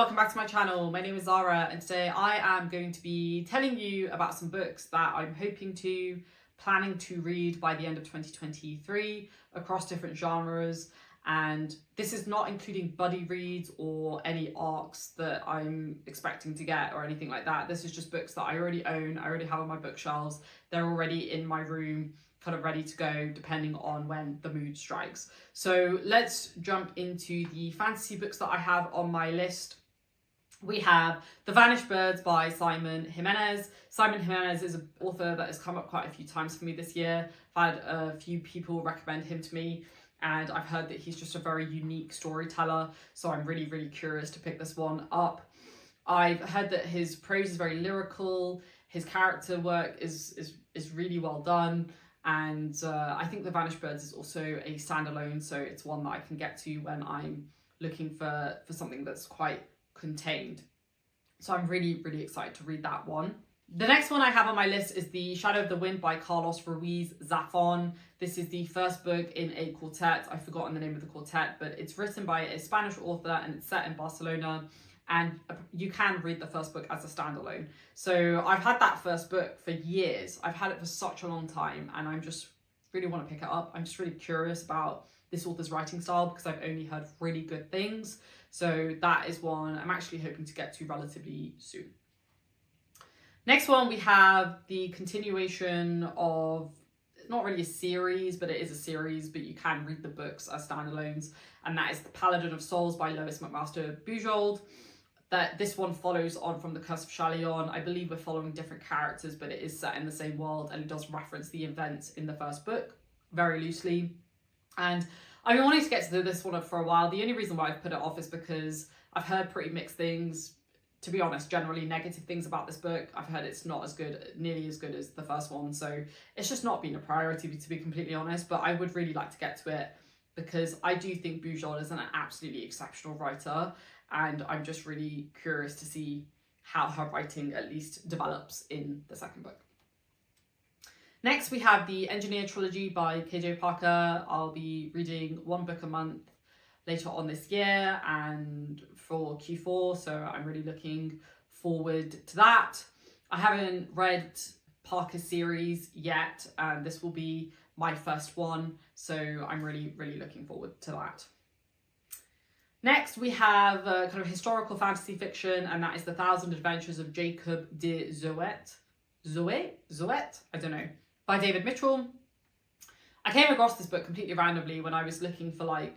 welcome back to my channel. My name is Zara and today I am going to be telling you about some books that I'm planning to read by the end of 2023 across different genres. And this is not including buddy reads or any arcs that I'm expecting to get or anything like that. This is just books that I already own, I already have on my bookshelves. They're already in my room, kind of ready to go depending on when the mood strikes. So let's jump into the fantasy books that I have on my list. We have The Vanishing Birds by Simon Jimenez. Simon Jimenez is an author that has come up quite a few times for me this year. I've had a few people recommend him to me, and I've heard that he's just a very unique storyteller, so I'm really curious to pick this one up. I've heard that his prose is very lyrical, his character work is really well done, and I think The Vanishing Birds is also a standalone, so it's one that I can get to when I'm looking for something that's quite contained. So I'm really excited to read that one. The next one I have on my list is The Shadow of the Wind by Carlos Ruiz Zafón. This is the first book in a quartet. I've forgotten the name of the quartet, but it's written by a Spanish author and it's set in Barcelona, and you can read the first book as a standalone. So I've had that first book for years. I've had it for such a long time, and I'm just really want to pick it up. I'm just really curious about this author's writing style because I've only heard really good things. So that is one I'm actually hoping to get to relatively soon. Next one, we have the continuation of, not really a series, but it is a series, but you can read the books as standalones, and that is The Paladin of Souls by Lois McMaster Bujold. That this one follows on from The Curse of Chalion. I believe we're following different characters, but it is set in the same world, and it does reference the events in the first book very loosely. And I've been wanting to get to this one for a while. The only reason why I've put it off is because I've heard pretty mixed things, to be honest, generally negative things about this book. I've heard it's not as good, nearly as good as the first one, so it's just not been a priority, to be completely honest, but I would really like to get to it because I do think Bujold is an absolutely exceptional writer, and I'm just really curious to see how her writing at least develops in the second book. Next, we have the Engineer Trilogy by KJ Parker. I'll be reading one book a month later on this year and for Q4, so I'm really looking forward to that. I haven't read Parker's series yet, and this will be my first one, so I'm really looking forward to that. Next, we have kind of historical fantasy fiction, and that is The Thousand Adventures of Jacob de Zoet. Zoet? I don't know. By David Mitchell. I came across this book completely randomly when I was looking for like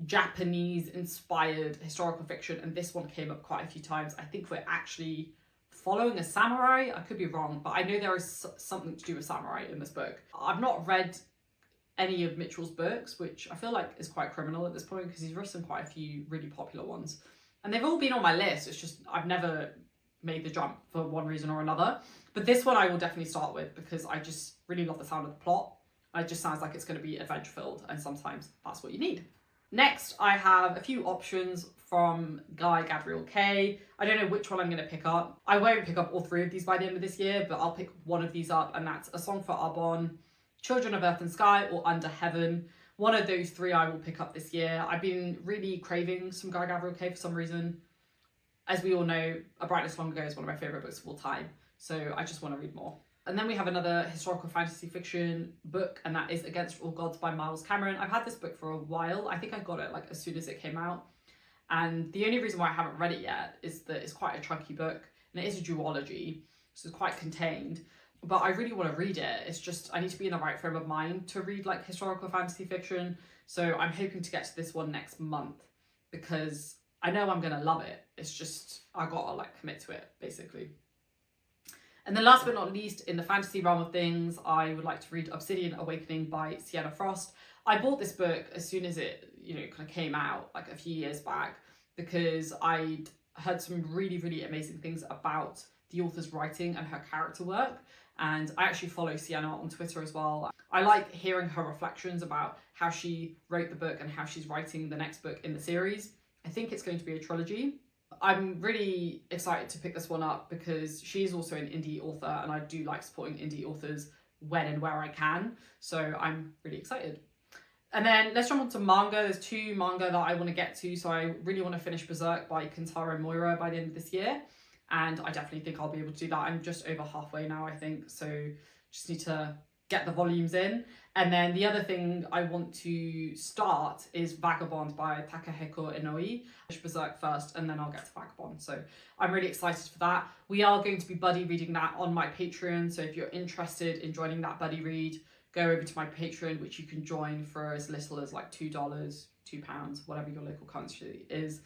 Japanese inspired historical fiction, and this one came up quite a few times. I think we're actually following a samurai. I could be wrong, but I know there is something to do with samurai in this book. I've not read any of Mitchell's books, which I feel like is quite criminal at this point because he's written quite a few really popular ones, and they've all been on my list. It's just I've never made the jump for one reason or another. But this one I will definitely start with because I just really love the sound of the plot. It just sounds like it's going to be adventure filled, and sometimes that's what you need. Next, I have a few options from Guy Gabriel Kay. I don't know which one I'm going to pick up. I won't pick up all three of these by the end of this year, but I'll pick one of these up, and that's A Song for Arbonne, Children of Earth and Sky, or Under Heaven. One of those three I will pick up this year. I've been really craving some Guy Gabriel Kay for some reason. As we all know, A Brightness Long Ago is one of my favourite books of all time, so I just want to read more. And then we have another historical fantasy fiction book, and that is Against All Gods by Miles Cameron. I've had this book for a while. I think I got it like as soon as it came out. And the only reason why I haven't read it yet is that it's quite a chunky book, and it is a duology, so it's quite contained. But I really want to read it. It's just, I need to be in the right frame of mind to read like historical fantasy fiction. So I'm hoping to get to this one next month because I know I'm going to love it. It's just, I got to like commit to it basically. And then last but not least, in the fantasy realm of things, I would like to read Obsidian Awakening by Sienna Frost. I bought this book as soon as it, kind of came out like a few years back because I'd heard some really amazing things about the author's writing and her character work. And I actually follow Sienna on Twitter as well. I like hearing her reflections about how she wrote the book and how she's writing the next book in the series. I think it's going to be a trilogy. I'm really excited to pick this one up because she's also an indie author, and I do like supporting indie authors when and where I can. So I'm really excited. And then let's jump on to manga. There's 2 manga that I want to get to. So I really want to finish Berserk by Kentaro Moira by the end of this year. And I definitely think I'll be able to do that. I'm just over halfway now, I think. So just need to get the volumes in. And then the other thing I want to start is Vagabond by Takahiko Inouye. Finish Berserk first and then I'll get to Vagabond. So I'm really excited for that. We are going to be buddy reading that on my Patreon. So if you're interested in joining that buddy read, go over to my Patreon, which you can join for as little as like $2, £2, whatever your local currency is.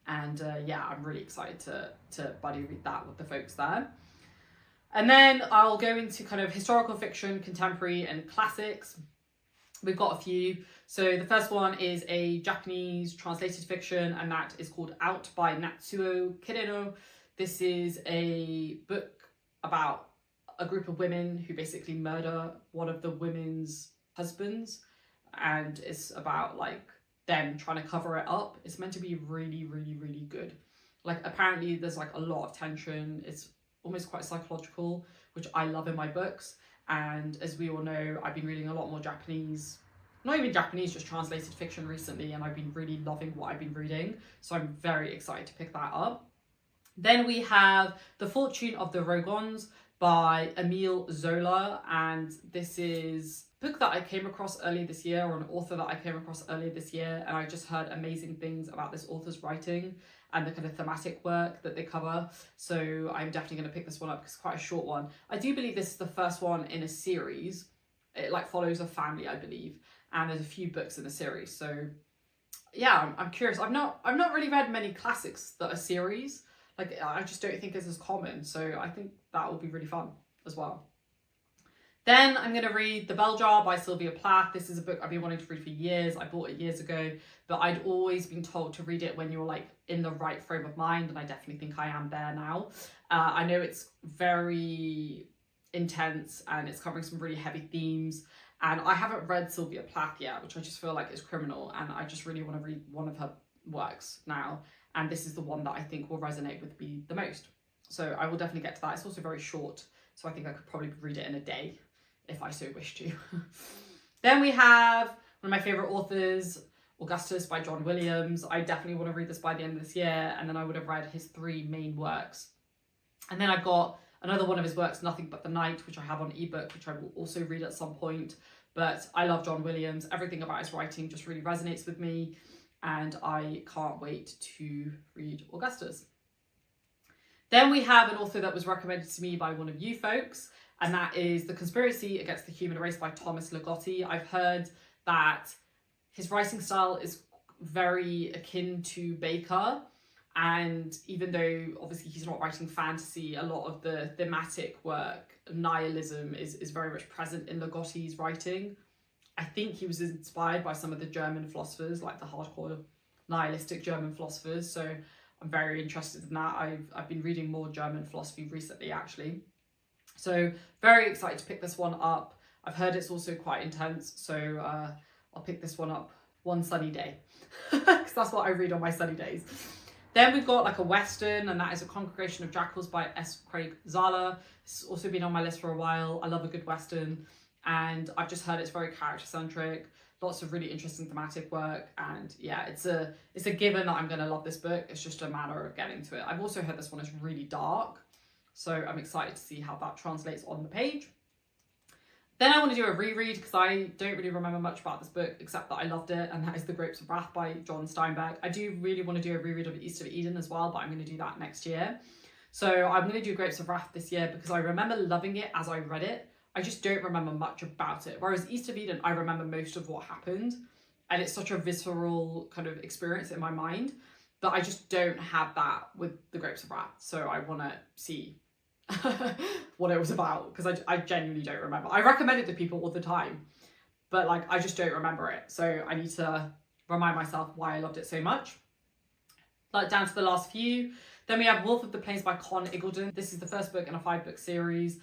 And yeah, I'm really excited to buddy read that with the folks there. And then I'll go into kind of historical fiction, contemporary and classics. We've got a few. So the first one is a Japanese translated fiction, and that is called Out by Natsuo Kireno. This is a book about a group of women who basically murder one of the women's husbands, and it's about like them trying to cover it up. It's meant to be really, really, really good. Like apparently there's like a lot of tension. It's almost quite psychological, which I love in my books. And as we all know, I've been reading a lot more Japanese, not even Japanese, just translated fiction recently, and I've been really loving what I've been reading. So I'm very excited to pick that up. Then we have The Fortune of the Rogons by Emile Zola, and this is a book that I came across earlier this year, or an author that I came across earlier this year, and I just heard amazing things about this author's writing and the kind of thematic work that they cover. So I'm definitely going to pick this one up because it's quite a short one. I do believe this is the first one in a series. It like follows a family, I believe, and there's a few books in the series. So yeah, I'm curious. I've not really read many classics that are series. Like I just don't think it's as common. So I think that will be really fun as well. Then I'm going to read The Bell Jar by Sylvia Plath. This is a book I've been wanting to read for years. I bought it years ago, but I'd always been told to read it when you're like in the right frame of mind, and I definitely think I am there now. I know it's very intense and it's covering some really heavy themes, and I haven't read Sylvia Plath yet, which I just feel like is criminal, and I just really want to read one of her works now, and this is the one that I think will resonate with me the most. So I will definitely get to that. It's also very short, so I think I could probably read it in a day if I so wish to. Then we have one of my favourite authors, Augustus by John Williams. I definitely want to read this by the end of this year, and then I would have read his 3 main works. And then I've got another one of his works, Nothing But the Night, which I have on ebook, which I will also read at some point. But I love John Williams. Everything about his writing just really resonates with me, and I can't wait to read Augustus. Then we have an author that was recommended to me by one of you folks, and that is The Conspiracy Against the Human Race by Thomas Ligotti. I've heard that his writing style is very akin to Baker, and even though obviously he's not writing fantasy, a lot of the thematic work, nihilism, is very much present in Ligotti's writing. I think he was inspired by some of the German philosophers, like the hardcore nihilistic German philosophers, so I'm very interested in that. I've been reading more German philosophy recently, actually. So very excited to pick this one up. I've heard it's also quite intense, so I'll pick this one up one sunny day, because that's what I read on my sunny days. Then we've got like a Western, and that is A Congregation of Jackals by S. Craig Zahler. It's also been on my list for a while. I love a good Western, and I've just heard it's very character-centric, lots of really interesting thematic work, and yeah, it's a given that I'm going to love this book. It's just a matter of getting to it. I've also heard this one is really dark, so I'm excited to see how that translates on the page. Then I want to do a reread, because I don't really remember much about this book except that I loved it, and that is The Grapes of Wrath by John Steinbeck. I do really want to do a reread of East of Eden as well, but I'm going to do that next year. So I'm going to do Grapes of Wrath this year because I remember loving it as I read it. I just don't remember much about it. Whereas East of Eden, I remember most of what happened, and it's such a visceral kind of experience in my mind, but I just don't have that with The Grapes of Wrath. So I want to see what it was about, because I genuinely don't remember. I recommend it to people all the time, but like I just don't remember it. So I need to remind myself why I loved it so much. Like down to the last few. Then we have Wolf of the Plains by Con Iggulden. This is the first book in a 5-book series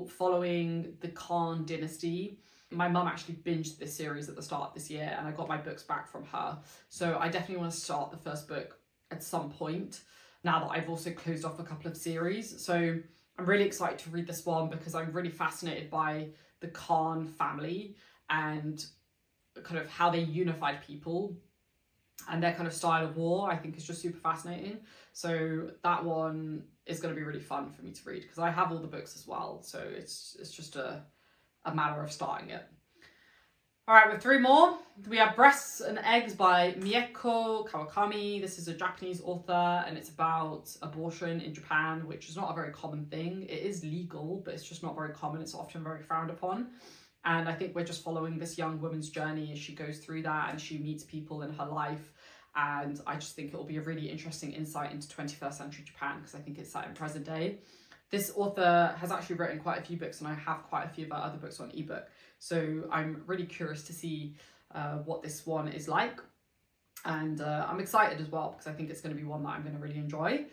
following the Khan dynasty. My mum actually binged this series at the start of this year, and I got my books back from her. So I definitely want to start the first book at some point, now that I've also closed off a couple of series. So I'm really excited to read this one because I'm really fascinated by the Khan family, and kind of how they unified people and their kind of style of war, I think is just super fascinating. So that one is going to be really fun for me to read because I have all the books as well. So it's just a matter of starting it. All right, with 3 more. We have Breasts and Eggs by Mieko Kawakami. This is a Japanese author and it's about abortion in Japan, which is not a very common thing. It is legal, but it's just not very common. It's often very frowned upon. And I think we're just following this young woman's journey as she goes through that and she meets people in her life. And I just think it will be a really interesting insight into 21st century Japan because I think it's set in present day. This author has actually written quite a few books and I have quite a few of her other books on ebook. So I'm really curious to see what this one is like. And I'm excited as well because I think it's going to be one that I'm going to really enjoy.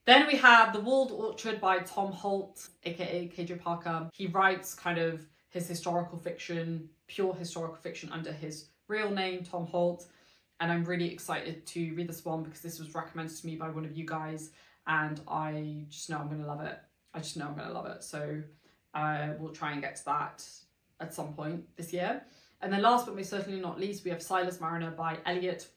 Then we have The Walled Orchard by Tom Holt, aka KJ Parker. He writes kind of his historical fiction, pure historical fiction under his real name, Tom Holt. And I'm really excited to read this one because this was recommended to me by one of you guys and I just know I'm going to love it. I just know I'm going to love it. So we'll try and get to that at some point this year. And then last but most certainly not least, we have Silas Mariner by Elliot.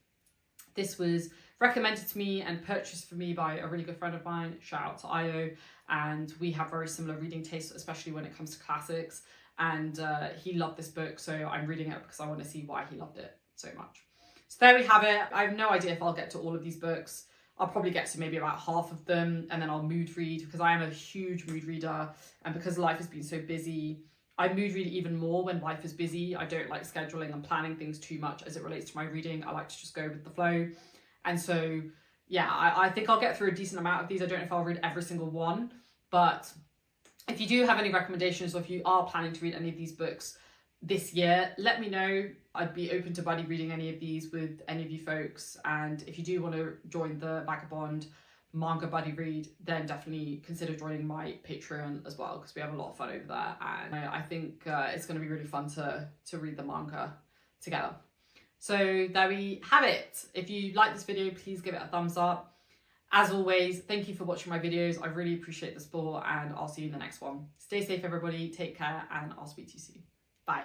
This was recommended to me and purchased for me by a really good friend of mine. Shout out to Io. And we have very similar reading tastes, especially when it comes to classics. And he loved this book, so I'm reading it because I want to see why he loved it so much. So there we have it. I have no idea if I'll get to all of these books. I'll probably get to maybe about half of them and then I'll mood read because I am a huge mood reader. And because life has been so busy, I mood read even more when life is busy. I don't like scheduling and planning things too much as it relates to my reading. I like to just go with the flow. And so, yeah, I think I'll get through a decent amount of these. I don't know if I'll read every single one, but if you do have any recommendations or if you are planning to read any of these books this year, let me know. I'd be open to buddy reading any of these with any of you folks. And if you do want to join the Vagabond Manga buddy read, then definitely consider joining my Patreon as well because we have a lot of fun over there. And I think it's going to be really fun to read the manga together. So there we have it. If you like this video, please give it a thumbs up. As always, thank you for watching my videos. I really appreciate the support and I'll see you in the next one. Stay safe, everybody. Take care and I'll speak to you soon. Bye.